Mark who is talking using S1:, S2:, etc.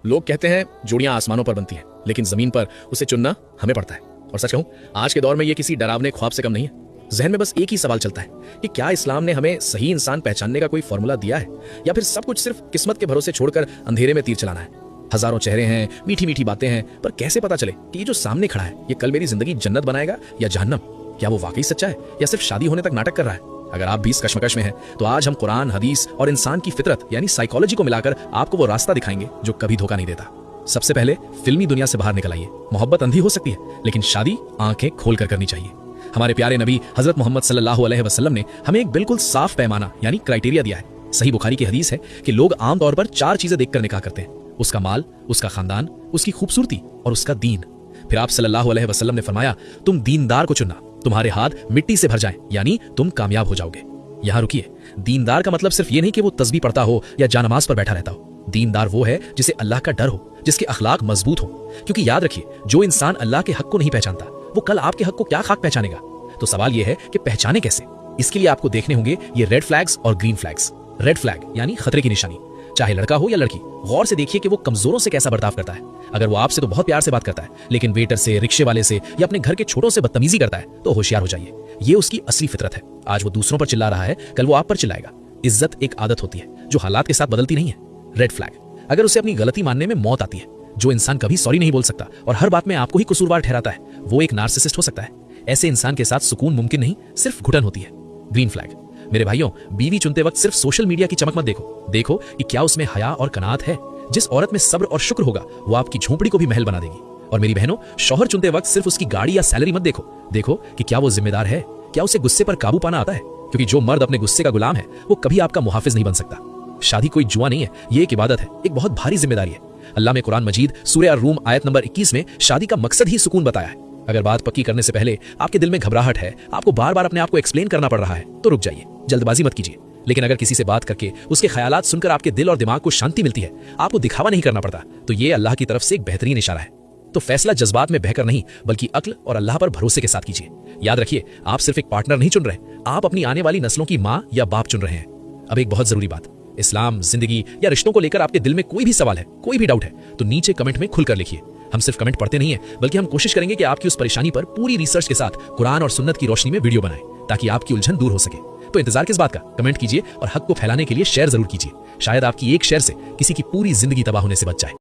S1: लोग कहते हैं जोड़ियां आसमानों पर बनती हैं, लेकिन जमीन पर उसे चुनना हमें पड़ता है। और सच कहूं, आज के दौर में यह किसी डरावने ख्वाब से कम नहीं है। जहन में बस एक ही सवाल चलता है कि क्या इस्लाम ने हमें सही इंसान पहचानने का कोई फॉर्मूला दिया है, या फिर सब कुछ सिर्फ किस्मत के भरोसे छोड़कर अंधेरे में तीर चलाना है। हजारों चेहरे हैं, मीठी मीठी बातें हैं, पर कैसे पता चले कि ये जो सामने खड़ा है ये कल मेरी जिंदगी जन्नत बनाएगा या जहन्नम? क्या वो वाकई सच्चा है या सिर्फ शादी होने तक नाटक कर रहा है? अगर आप भी इस कश्मकश में हैं, तो आज हम कुरान, हदीस और इंसान की फितरत यानी साइकोलॉजी को मिलाकर आपको वो रास्ता दिखाएंगे जो कभी धोखा नहीं देता। सबसे पहले फिल्मी दुनिया से बाहर निकल आइए। मोहब्बत अंधी हो सकती है, लेकिन शादी आंखें खोलकर करनी चाहिए। हमारे प्यारे नबी हजरत मोहम्मद सल्लल्लाहु अलैहि वसल्लम ने हमें एक बिल्कुल साफ पैमाना यानी क्राइटेरिया दिया है। सही बुखारी की हदीस है कि लोग आमतौर पर 4 चीजें देखकर निकाह करते हैं: उसका माल, उसका खानदान, उसकी खूबसूरती और उसका दीन। फिर आप सल्लल्लाहु अलैहि वसल्लम ने फरमाया, तुम दीनदार को चुनना, तुम्हारे हाथ मिट्टी से भर जाएं, यानी तुम कामयाब हो जाओगे। यहां रुकिए, दीनदार का मतलब सिर्फ ये नहीं कि वो तस्बीह पढ़ता हो या जानमाज पर बैठा रहता हो। दीनदार वो है जिसे अल्लाह का डर हो, जिसके अखलाक मजबूत हो। क्योंकि याद रखिए, जो इंसान अल्लाह के हक को नहीं पहचानता, वो कल आपके हक को क्या खाक पहचानेगा? तो सवाल यह है कि पहचाने कैसे? इसके लिए आपको देखने होंगे ये रेड फ्लैग्स और ग्रीन फ्लैग्स। रेड फ्लैग यानी खतरे की निशानी, चाहे लड़का हो या लड़की, गौर से देखिए कि वो कमजोरों से कैसा बर्ताव करता है। अगर वो आपसे तो बहुत प्यार से बात करता है, लेकिन वेटर से, रिक्शे वाले से या अपने घर के छोटों से बदतमीजी करता है, तो होशियार हो जाइए। ये उसकी असली फितरत है। आज वो दूसरों पर चिल्ला रहा है, कल वो आप पर चिल्लाएगा। इज्जत एक आदत होती है जो हालात के साथ बदलती नहीं है। रेड फ्लैग, अगर उसे अपनी गलती मानने में मौत आती है, जो इंसान कभी सॉरी नहीं बोल सकता और हर बात में आपको ही कसूरवार ठहराता है, वो एक नार्सिसिस्ट हो सकता है। ऐसे इंसान के साथ सुकून मुमकिन नहीं, सिर्फ घुटन होती है। ग्रीन फ्लैग, मेरे भाइयों, बीवी चुनते वक्त सिर्फ सोशल मीडिया की चमक मत देखो कि क्या उसमें हया और कनात है। जिस औरत में सब्र और शुक्र होगा, वो आपकी झोंपड़ी को भी महल बना देगी। और मेरी बहनों, शौहर चुनते वक्त सिर्फ उसकी गाड़ी या सैलरी मत देखो कि क्या वो जिम्मेदार है, क्या उसे गुस्से पर काबू पाना आता है। क्योंकि जो मर्द अपने गुस्से का गुलाम है, वो कभी आपका मुहाफिज नहीं बन सकता। शादी कोई जुआ नहीं है, ये एक इबादत है, एक बहुत भारी जिम्मेदारी है। अल्लाह ने कुरान मजीद सूरह अर-रूम आयत नंबर 21 में शादी का मकसद ही सुकून बताया है। अगर बात पक्की करने से पहले आपके दिल में घबराहट है, आपको बार बार अपने आप को एक्सप्लेन करना पड़ रहा है, तो रुक जाइए, जल्दबाजी मत कीजिए। लेकिन अगर किसी से बात करके उसके ख्यालात सुनकर आपके दिल और दिमाग को शांति मिलती है, आपको दिखावा नहीं करना पड़ता, तो ये अल्लाह की तरफ से एक बेहतरीन इशारा है। तो फैसला जज्बात में बहकर नहीं, बल्कि अक्ल और अल्लाह पर भरोसे के साथ कीजिए। याद रखिए, आप सिर्फ एक पार्टनर नहीं चुन रहे, आप अपनी आने वाली नस्लों की माँ या बाप चुन रहे हैं। अब एक बहुत जरूरी बात, इस्लाम, जिंदगी या रिश्तों को लेकर आपके दिल में कोई भी सवाल है, कोई भी डाउट है, तो नीचे कमेंट में खुलकर लिखिए। हम सिर्फ कमेंट पढ़ते नहीं है, बल्कि हम कोशिश करेंगे कि आपकी उस परेशानी पर पूरी रिसर्च के साथ कुरान और सुन्नत की रोशनी में वीडियो बनाएं, ताकि आपकी उलझन दूर हो सके। तो इंतजार किस बात का? कमेंट कीजिए और हक को फैलाने के लिए शेयर जरूर कीजिए। शायद आपकी एक शेयर से किसी की पूरी जिंदगी तबाह होने से बच जाए।